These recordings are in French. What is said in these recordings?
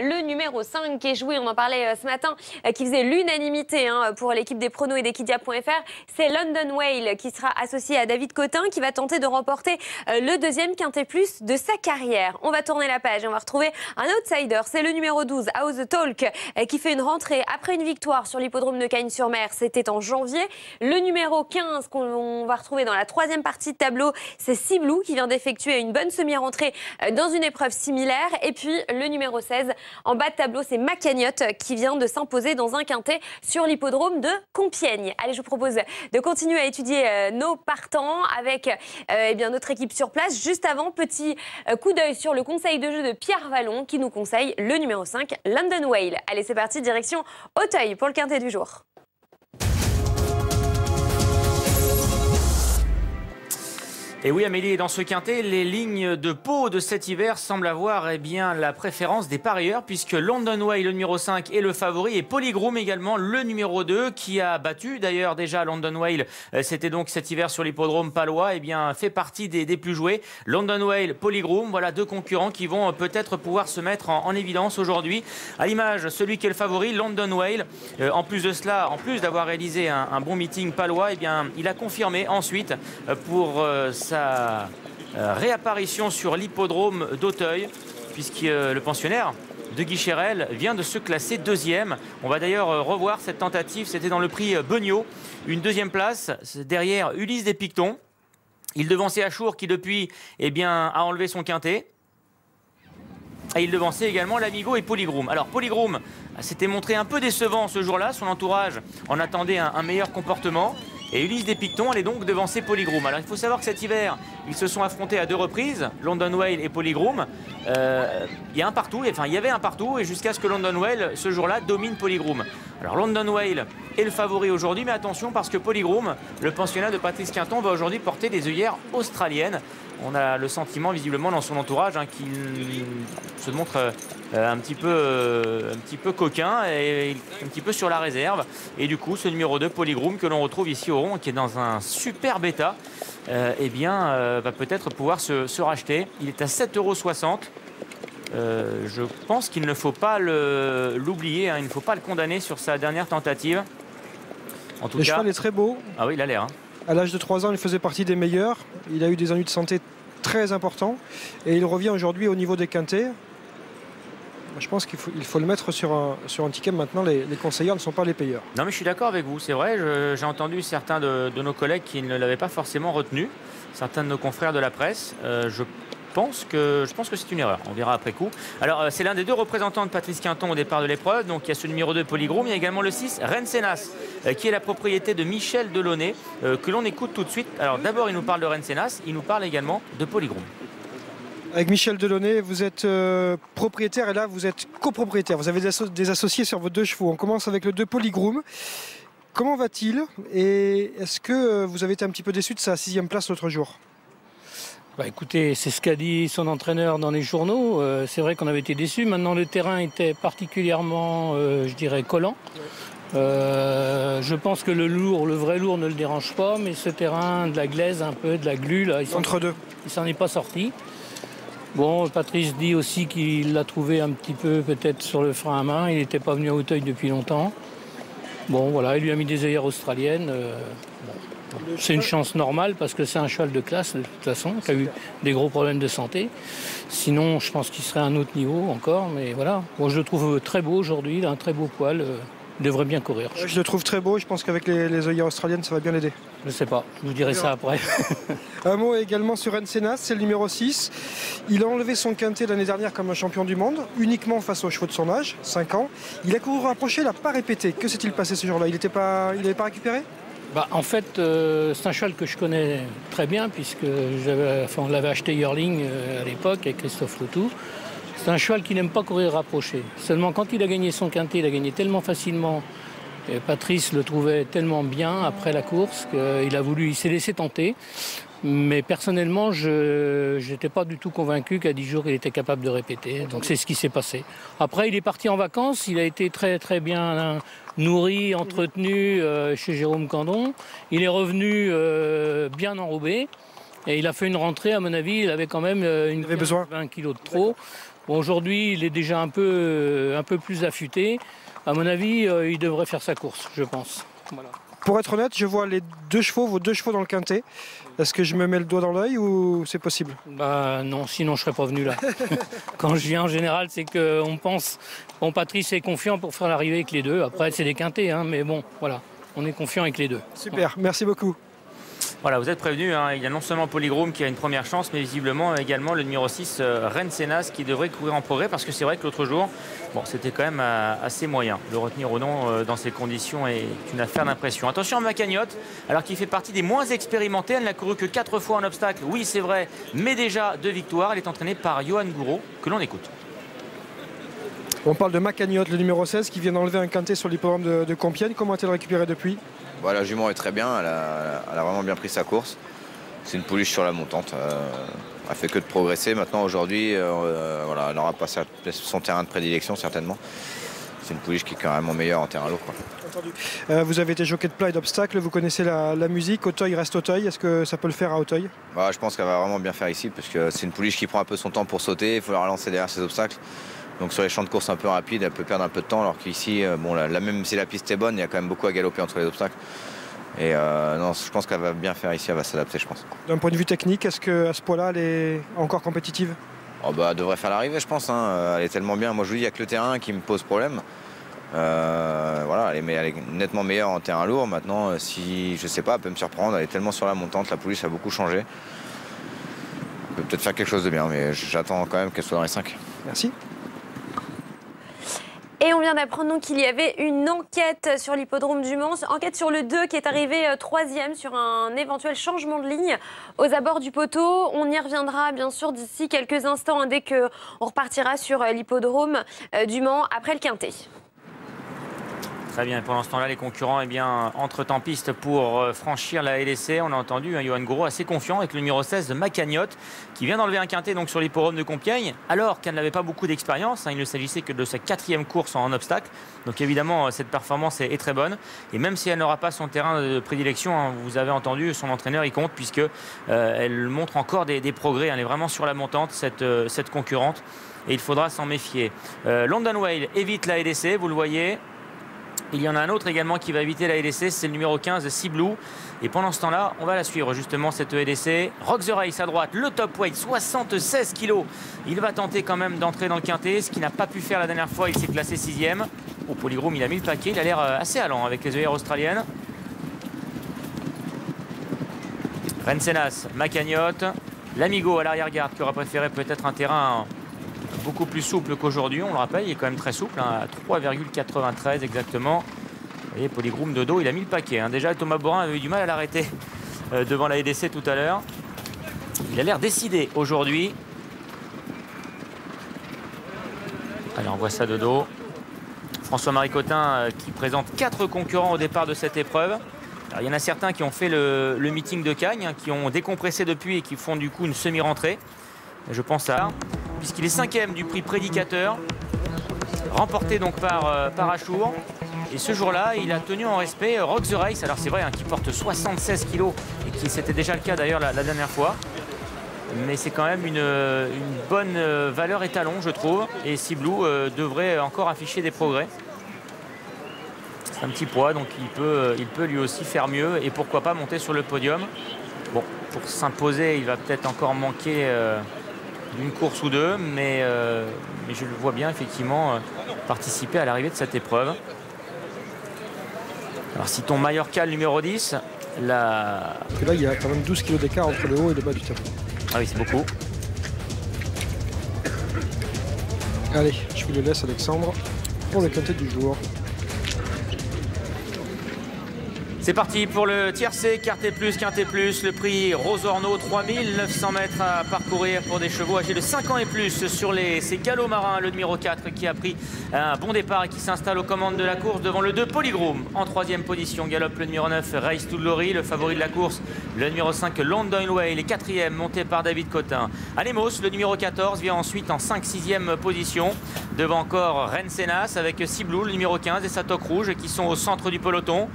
Le numéro 5 qui est joué, on en parlait ce matin, qui faisait l'unanimité pour l'équipe des pronos et d'Equidia.fr, c'est London Whale qui sera associé à David Cotin qui va tenter de remporter le deuxième quintet plus de sa carrière. On va tourner la page et on va retrouver un outsider, c'est le numéro 12, House the Talk, qui fait une rentrée après une victoire sur l'hippodrome de Cagnes-sur-Mer, c'était en janvier. Le numéro 15 qu'on va retrouver dans la troisième partie de tableau, c'est Ciblou qui vient d'effectuer une bonne semi-rentrée dans une épreuve similaire. Et puis le numéro 16, en bas de tableau, c'est Macagnotte qui vient de s'imposer dans un quintet sur l'hippodrome de Compiègne. Allez, je vous propose de continuer à étudier nos partants avec notre équipe sur place. Juste avant, petit coup d'œil sur le conseil de jeu de Pierre Vallon qui nous conseille le numéro 5, London Whale. Allez, c'est parti, direction Auteuil pour le quintet du jour. Et oui Amélie, dans ce quintet, les lignes de Pau de cet hiver semblent avoir la préférence des parieurs puisque London Whale, le numéro 5, est le favori et Polygroom également, le numéro 2, qui a battu d'ailleurs déjà London Whale. C'était donc cet hiver sur l'hippodrome palois, fait partie des plus joués. London Whale, Polygroom, voilà deux concurrents qui vont peut-être pouvoir se mettre en évidence aujourd'hui. À l'image, celui qui est le favori, London Whale. En plus de cela, en plus d'avoir réalisé un bon meeting palois, il a confirmé ensuite pour sa réapparition sur l'hippodrome d'Auteuil, puisque le pensionnaire de Guy Chérel vient de se classer deuxième. On va d'ailleurs revoir cette tentative, c'était dans le prix Beugnot, une deuxième place derrière Ulysse des Pictons. Il devançait Achour qui depuis a enlevé son quintet. Et il devançait également l'Amigo et Polygroom. Alors Polygroom s'était montré un peu décevant ce jour-là, son entourage en attendait un meilleur comportement. Et Ulysse des Pictons allait donc devancer Polygroom. Alors il faut savoir que cet hiver, ils se sont affrontés à deux reprises, London Whale et Polygroom. Il y avait un partout et jusqu'à ce que London Whale, ce jour-là, domine Polygroom. Alors London Whale est le favori aujourd'hui, mais attention parce que Polygroom, le pensionnat de Patrice Quinton, va aujourd'hui porter des œillères australiennes. On a le sentiment visiblement dans son entourage qu'il se montre un petit peu coquin et un petit peu sur la réserve. Et du coup, ce numéro 2, Polygroom, que l'on retrouve ici au rond, qui est dans un super bêta, va peut-être pouvoir se racheter. Il est à 7,60 €. Je pense qu'il ne faut pas l'oublier, il ne faut pas le condamner sur sa dernière tentative. En tout cas, le cheval est très beau. Ah oui, il a l'air. À l'âge de 3 ans, il faisait partie des meilleurs. Il a eu des ennuis de santé très importants. Et il revient aujourd'hui au niveau des quintets. Je pense qu'il faut le mettre sur un ticket. Maintenant, les conseillers ne sont pas les payeurs. Non, mais je suis d'accord avec vous. C'est vrai, j'ai entendu certains de nos collègues qui ne l'avaient pas forcément retenu. Certains de nos confrères de la presse. Je pense que c'est une erreur. On verra après coup. Alors, c'est l'un des deux représentants de Patrice Quinton au départ de l'épreuve. Donc, il y a ce numéro 2, Polygroom. Il y a également le 6, Rensenas, qui est la propriété de Michel Delaunay, que l'on écoute tout de suite. Alors, d'abord, il nous parle de Rensenas. Il nous parle également de Polygroom. Avec Michel Delaunay, vous êtes propriétaire et là, vous êtes copropriétaire. Vous avez des associés sur vos deux chevaux. On commence avec le 2, Polygroom. Comment va-t-il? Et est-ce que vous avez été un petit peu déçu de sa 6e place l'autre jour? Écoutez, c'est ce qu'a dit son entraîneur dans les journaux. C'est vrai qu'on avait été déçus. Maintenant, le terrain était particulièrement, collant. Je pense que le vrai lourd ne le dérange pas, mais ce terrain, de la glaise, un peu, de la glu, là, il s'en est pas sorti. Bon, Patrice dit aussi qu'il l'a trouvé un petit peu peut-être sur le frein à main. Il n'était pas venu à Auteuil depuis longtemps. Bon, voilà, il lui a mis des œillères australiennes. C'est une chance normale parce que c'est un cheval de classe de toute façon, qui a eu des gros problèmes de santé. Sinon, je pense qu'il serait à un autre niveau encore, mais voilà. Moi, je le trouve très beau aujourd'hui, il a un très beau poil, il devrait bien courir. Je le trouve très beau, je pense qu'avec les œillères australiennes, ça va bien l'aider. Je sais pas, je vous dirai ça après. Un mot également sur Rensenas, c'est le numéro 6. Il a enlevé son quintet l'année dernière comme un champion du monde, uniquement face aux chevaux de son âge, 5 ans. Il a couru rapproché, il n'a pas répété. Que s'est-il passé ce jour-là? Il n'avait pas récupéré? En fait, c'est un cheval que je connais très bien puisque on l'avait acheté yearling à l'époque avec Christophe Loutou. C'est un cheval qui n'aime pas courir rapproché. Seulement quand il a gagné son quintet, il a gagné tellement facilement. Et Patrice le trouvait tellement bien après la course il s'est laissé tenter. Mais personnellement, je n'étais pas du tout convaincu qu'à 10 jours, il était capable de répéter. Donc c'est ce qui s'est passé. Après, il est parti en vacances. Il a été très très bien nourri, entretenu chez Jérôme Candon. Il est revenu bien enrobé. Et il a fait une rentrée, à mon avis, il avait quand même 20 kilos de trop. Bon, aujourd'hui, il est déjà un peu plus affûté. À mon avis, il devrait faire sa course, je pense. Voilà. Pour être honnête, je vois vos deux chevaux dans le quintet. Est-ce que je me mets le doigt dans l'œil ou c'est possible? Bah non, sinon je serais pas venu là. Quand je viens en général, c'est qu'on pense, bon, Patrice est confiant pour faire l'arrivée avec les deux. Après, c'est des quintets, hein, mais bon, voilà, on est confiant avec les deux. Super, merci beaucoup. Voilà, vous êtes prévenus, hein, il y a non seulement Polygroom qui a une première chance, mais visiblement également le numéro 6, Rensenas, qui devrait courir en progrès, parce que c'est vrai que l'autre jour, bon, c'était quand même assez moyen. Le retenir ou non dans ces conditions est une affaire d'impression. Attention à Macagnotte, alors qu'il fait partie des moins expérimentés, elle n'a couru que 4 fois en obstacle, oui c'est vrai, mais déjà 2 victoires. Elle est entraînée par Johan Gouraud, que l'on écoute. On parle de Macagnotte, le numéro 16, qui vient d'enlever un quintet sur l'hippodrome de Compiègne. Comment a-t-elle récupéré depuis? Voilà, la jument est très bien, elle a vraiment bien pris sa course. C'est une pouliche sur la montante. Elle fait que de progresser. Maintenant, aujourd'hui, voilà, elle n'aura pas son terrain de prédilection, certainement. C'est une pouliche qui est carrément meilleure en terrain lourd, quoi. Entendu. Vous avez été jockey de plat et d'obstacle, vous connaissez la musique. Auteuil reste Auteuil. Est-ce que ça peut le faire à Auteuil? Je pense qu'elle va vraiment bien faire ici, parce que c'est une pouliche qui prend un peu son temps pour sauter. Il faut la relancer derrière ses obstacles. Donc sur les champs de course un peu rapides, elle peut perdre un peu de temps, alors qu'ici, bon, même si la piste est bonne, il y a quand même beaucoup à galoper entre les obstacles. Et non, je pense qu'elle va bien faire ici, elle va s'adapter, je pense. D'un point de vue technique, est-ce qu'à ce poids-là, elle est encore compétitive? Elle devrait faire l'arrivée, je pense, hein. Elle est tellement bien. Moi, je vous dis, il n'y a que le terrain qui me pose problème. Voilà, elle est nettement meilleure en terrain lourd. Maintenant, si, je sais pas, elle peut me surprendre. Elle est tellement sur la montante, la pouliche a beaucoup changé. Elle peut peut-être faire quelque chose de bien, mais j'attends quand même qu'elle soit dans les 5. Merci. Et on vient d'apprendre donc qu'il y avait une enquête sur l'hippodrome du Mans, enquête sur le 2 qui est arrivé 3e sur un éventuel changement de ligne aux abords du poteau. On y reviendra bien sûr d'ici quelques instants, hein, dès qu'on repartira sur l'hippodrome du Mans après le quintet. Très bien, pendant ce temps-là, les concurrents entrent en piste pour franchir la LSC. On a entendu Johan Gouraud assez confiant avec le numéro 16 de Macagnotte, qui vient d'enlever un quintet donc, sur l'hippodrome de Compiègne, alors qu'elle n'avait pas beaucoup d'expérience. Il ne s'agissait que de sa 4e course en obstacle. Donc évidemment, cette performance est très bonne. Et même si elle n'aura pas son terrain de prédilection, hein, vous avez entendu, son entraîneur, il compte, puisque elle montre encore des progrès. Elle est vraiment sur la montante, cette concurrente. Et il faudra s'en méfier. London Whale évite la LSC, vous le voyez. Il y en a un autre également qui va éviter la LSC, c'est le numéro 15, Sea Blue. Et pendant ce temps-là, on va la suivre justement, cette LSC. Rock the Race à droite, le top weight, 76 kg. Il va tenter quand même d'entrer dans le quintet, ce qu'il n'a pas pu faire la dernière fois, il s'est classé 6e. Au Polygroom, il a mis le paquet, il a l'air assez allant avec les œillères australiennes. Rensenas, Macagnotte, l'Amigo à l'arrière-garde qui aura préféré peut-être un terrain beaucoup plus souple qu'aujourd'hui, on le rappelle, il est quand même très souple, hein, à 3,93 exactement. Vous voyez, Polygroom de dos, il a mis le paquet. Hein. Déjà, Thomas Borin avait eu du mal à l'arrêter devant la EDC tout à l'heure. Il a l'air décidé aujourd'hui. Allez, on voit ça de dos. François-Marie Cotin qui présente 4 concurrents au départ de cette épreuve. Alors, il y en a certains qui ont fait le meeting de Cagnes, hein, qui ont décompressé depuis et qui font du coup une semi-rentrée. Je pense à... puisqu'il est 5e du prix Prédicateur, remporté donc par Achour. Et ce jour-là, il a tenu en respect Rock the Race. Alors c'est vrai, hein, qui porte 76 kg, et qui c'était déjà le cas d'ailleurs la dernière fois. Mais c'est quand même une bonne valeur étalon, je trouve. Et Sea Blue devrait encore afficher des progrès. C'est un petit poids, donc il peut lui aussi faire mieux. Et pourquoi pas monter sur le podium. Bon, pour s'imposer, il va peut-être encore manquer... d'une course ou deux, mais je le vois bien effectivement participer à l'arrivée de cette épreuve. Alors si ton Mallorca, le numéro 10, là il y a quand même 12 kg d'écart entre le haut et le bas du tableau. Ah oui, c'est beaucoup. Allez, je vous le laisse Alexandre pour le quintet du jour. C'est parti pour le tiercé, quintet plus, le prix Rosorno, 3900 mètres à parcourir pour des chevaux âgés de 5 ans et plus sur ces galops marins. Le numéro 4 qui a pris un bon départ et qui s'installe aux commandes de la course devant le 2 Polygroom. En 3e position, galope le numéro 9 Race to Glory, le favori de la course. Le numéro 5 London Whale est 4e, monté par David Cotin. Alemos, le numéro 14, vient ensuite en 5-6e position. Devant encore Rensenas avec Sea Blue, le numéro 15 et Satok Rouge qui sont au centre du peloton.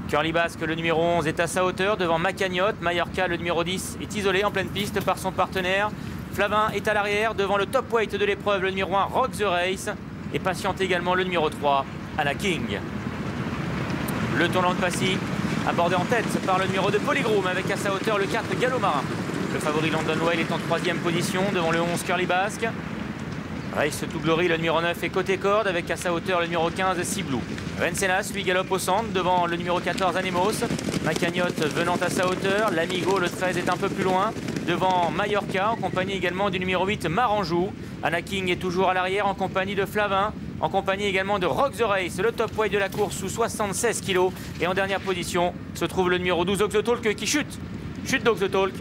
Curly Basque, le numéro 11, est à sa hauteur devant Macagnotte. Mallorca, le numéro 10, est isolé en pleine piste par son partenaire. Flavin est à l'arrière devant le top weight de l'épreuve, le numéro 1 Rock the Race. Et patiente également le numéro 3 Anna King. Le tournant de Passy abordé en tête par le numéro 2 Polygroom avec à sa hauteur le 4 Gallo Marin. Le favori London Whale est en 3e position devant le 11 Curly Basque. Race to Glory, le numéro 9 est côté corde avec à sa hauteur le numéro 15 Sea Blue. Rensenas lui galope au centre devant le numéro 14 Anemos. Macagnotte venant à sa hauteur. L'Amigo le 13 est un peu plus loin devant Mallorca en compagnie également du numéro 8 Maranjou. Anna King est toujours à l'arrière en compagnie de Flavin, en compagnie également de Rock the Race, le top weight de la course sous 76 kg. Et en dernière position se trouve le numéro 12 Oxotalk qui chute. Chute d'Oxotalk.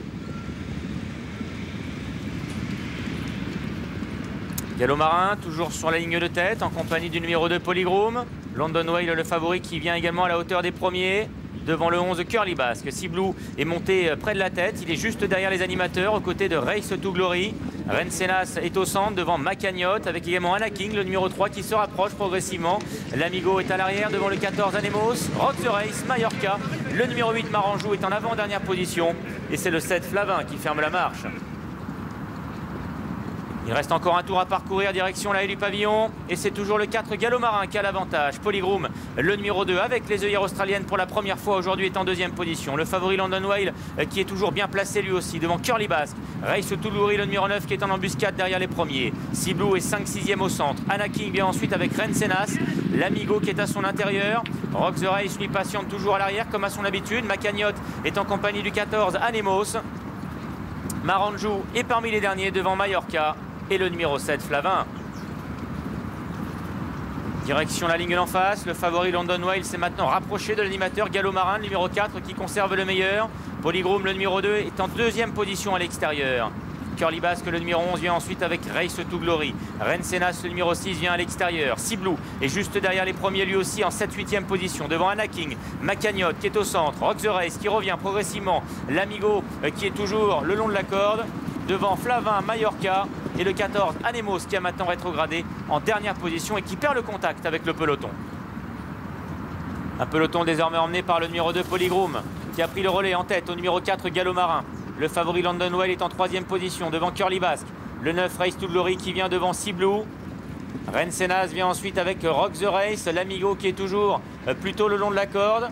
Gallo Marin toujours sur la ligne de tête en compagnie du numéro 2 Polygroom. London Whale le favori qui vient également à la hauteur des premiers devant le 11 Curly Basque. Sea Blue est monté près de la tête, il est juste derrière les animateurs aux côtés de Race to Glory. Rensenas est au centre devant Macagnotte avec également Anna King, le numéro 3 qui se rapproche progressivement. L'Amigo est à l'arrière devant le 14 Anemos. Rock the Race, Mallorca, le numéro 8 Maranjou est en avant-dernière position et c'est le 7 Flavin qui ferme la marche. Il reste encore un tour à parcourir direction la haie du pavillon et c'est toujours le 4 Gallo Marin qui a l'avantage. Polygroom, le numéro 2 avec les œillères australiennes pour la première fois aujourd'hui est en 2e position. Le favori London Whale qui est toujours bien placé lui aussi devant Curly Basque. Race to Glory, le numéro 9 qui est en embuscade derrière les premiers. Sea Blue est 5-6e au centre. Anna King vient ensuite avec Rensenas. L'Amigo qui est à son intérieur. Rock the Race lui patiente toujours à l'arrière comme à son habitude. Macagnotte est en compagnie du 14 Anemos. Maranjou est parmi les derniers devant Mallorca. Et le numéro 7 Flavin. Direction la ligne d'en face, le favori London Whale s'est maintenant rapproché de l'animateur Gallo Marin, le numéro 4 qui conserve le meilleur. Polygroom, le numéro 2, est en 2e position à l'extérieur. Curly Basque, le numéro 11, vient ensuite avec Race to Glory. Rensenas, le numéro 6, vient à l'extérieur. Sea Blue est juste derrière les premiers lui aussi en 7-8e position devant Anna King. Macagnotte qui est au centre. Rock the Race qui revient progressivement. L'Amigo qui est toujours le long de la corde devant Flavin, Mallorca et le 14 Anemos qui a maintenant rétrogradé en dernière position et qui perd le contact avec le peloton. Un peloton désormais emmené par le numéro 2 Polygroom qui a pris le relais en tête au numéro 4 Gallo Marin. Le favori London Whale est en 3e position devant Curly Basque. Le 9 Race to Glory qui vient devant Sea Blue. Rensenas vient ensuite avec Rock the Race. L'Amigo qui est toujours plutôt le long de la corde.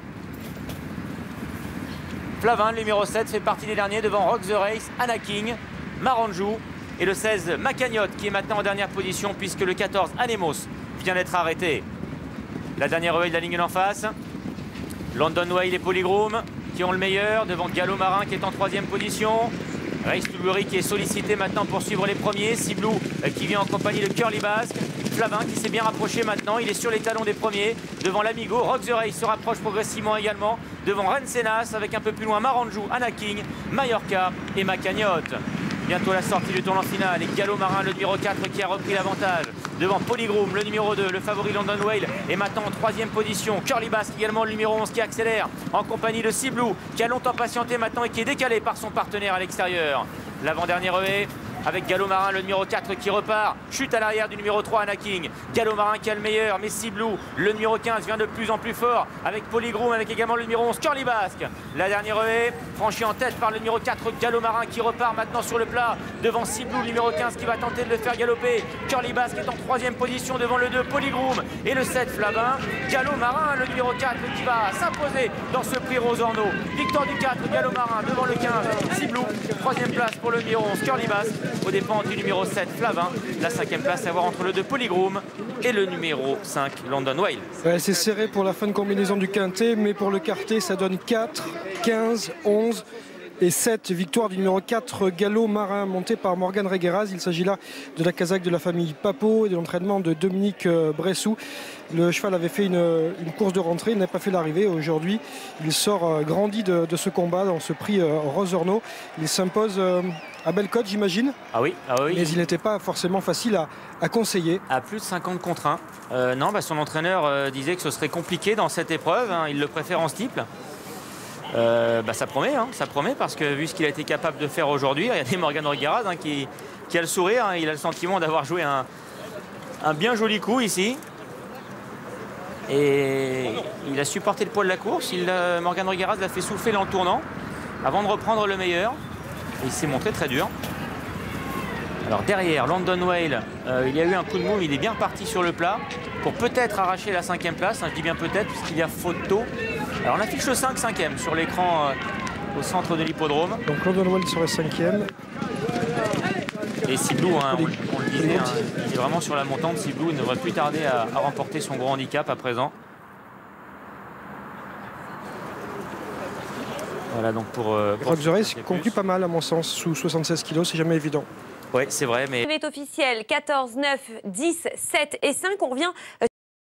Flavin, le numéro 7, fait partie des derniers devant Rock the Race, Anna King, Maranjou et le 16 Macagnotte qui est maintenant en dernière position puisque le 14 Anemos vient d'être arrêté. La dernière œil de la ligne d'en face. London Whale et Polygroom qui ont le meilleur devant Gallo Marin qui est en 3e position. Race to Glory qui est sollicité maintenant pour suivre les premiers. Sea Blue qui vient en compagnie de Curly Basque. Flavin qui s'est bien rapproché maintenant, il est sur les talons des premiers devant l'Amigo. Rock the Race se rapproche progressivement également devant Rensenas avec un peu plus loin Maranjou, Anna King, Mallorca et Macagnotte. Bientôt la sortie du tournant final et Gallo Marin, le numéro 4 qui a repris l'avantage devant Polygroom, le numéro 2, le favori London Whale est maintenant en 3e position. Curly Basque également, le numéro 11 qui accélère en compagnie de Sea Blue qui a longtemps patienté maintenant et qui est décalé par son partenaire à l'extérieur. L'avant-dernier relais avec Gallo Marin, le numéro 4 qui repart. Chute à l'arrière du numéro 3, Anna King. Gallo Marin qui a le meilleur, mais Sea Blue, le numéro 15, vient de plus en plus fort avec Polygroom, avec également le numéro 11, Curly Basque. La dernière relais, franchie en tête par le numéro 4, Gallo Marin qui repart maintenant sur le plat devant Sea Blue, le numéro 15 qui va tenter de le faire galoper. Curly Basque est en 3e position devant le 2, Polygroom et le 7, Flavin. Gallo Marin, le numéro 4 qui va s'imposer dans ce prix Rosorno. Victoire du 4, Gallo Marin devant le 15, Sea Blue. 3e place pour le numéro 11, Curly Basque. Aux dépens du numéro 7, Flavin. La 5e place à voir entre le 2 Polygroom et le numéro 5, London Whale. Ouais, c'est serré pour la fin de combinaison du quintet, mais pour le quartet, ça donne 4, 15, 11 et 7. Victoire du numéro 4, Gallo Marin, monté par Morgan Regueras. Il s'agit là de la casaque de la famille Papo et de l'entraînement de Dominique Bressou. Le cheval avait fait une course de rentrée, il n'a pas fait l'arrivée. Aujourd'hui, il sort grandi de ce combat dans ce prix Rosorno. Il s'impose à belle cote, j'imagine. Ah oui. Mais il n'était pas forcément facile à conseiller. À plus de 50 contre 1. Non, son entraîneur disait que ce serait compliqué dans cette épreuve. Il le préfère en steeple. Ça promet parce que vu ce qu'il a été capable de faire aujourd'hui, regardez Morgan Regueras qui a le sourire, il a le sentiment d'avoir joué un bien joli coup ici. Et il a supporté le poids de la course. Morgan Regueras l'a fait souffler dans le tournant avant de reprendre le meilleur. Et il s'est montré très dur. Alors derrière, London Whale, il y a eu un coup de mou, il est bien reparti sur le plat pour peut-être arracher la 5e place. Je dis bien peut-être puisqu'il y a photo. Alors on affiche le 5e sur l'écran au centre de l'hippodrome. Donc London Whale sur le 5e. Et Siblou, hein, on le disait, hein, il est vraiment sur la montante. Siblou ne devrait plus tarder à remporter son gros handicap à présent. Voilà donc pour Rock the Race conclut pas mal à mon sens, sous 76 kg, c'est jamais évident. Oui, c'est vrai, mais... Est officiel 14, 9, 10, 7 et 5. On revient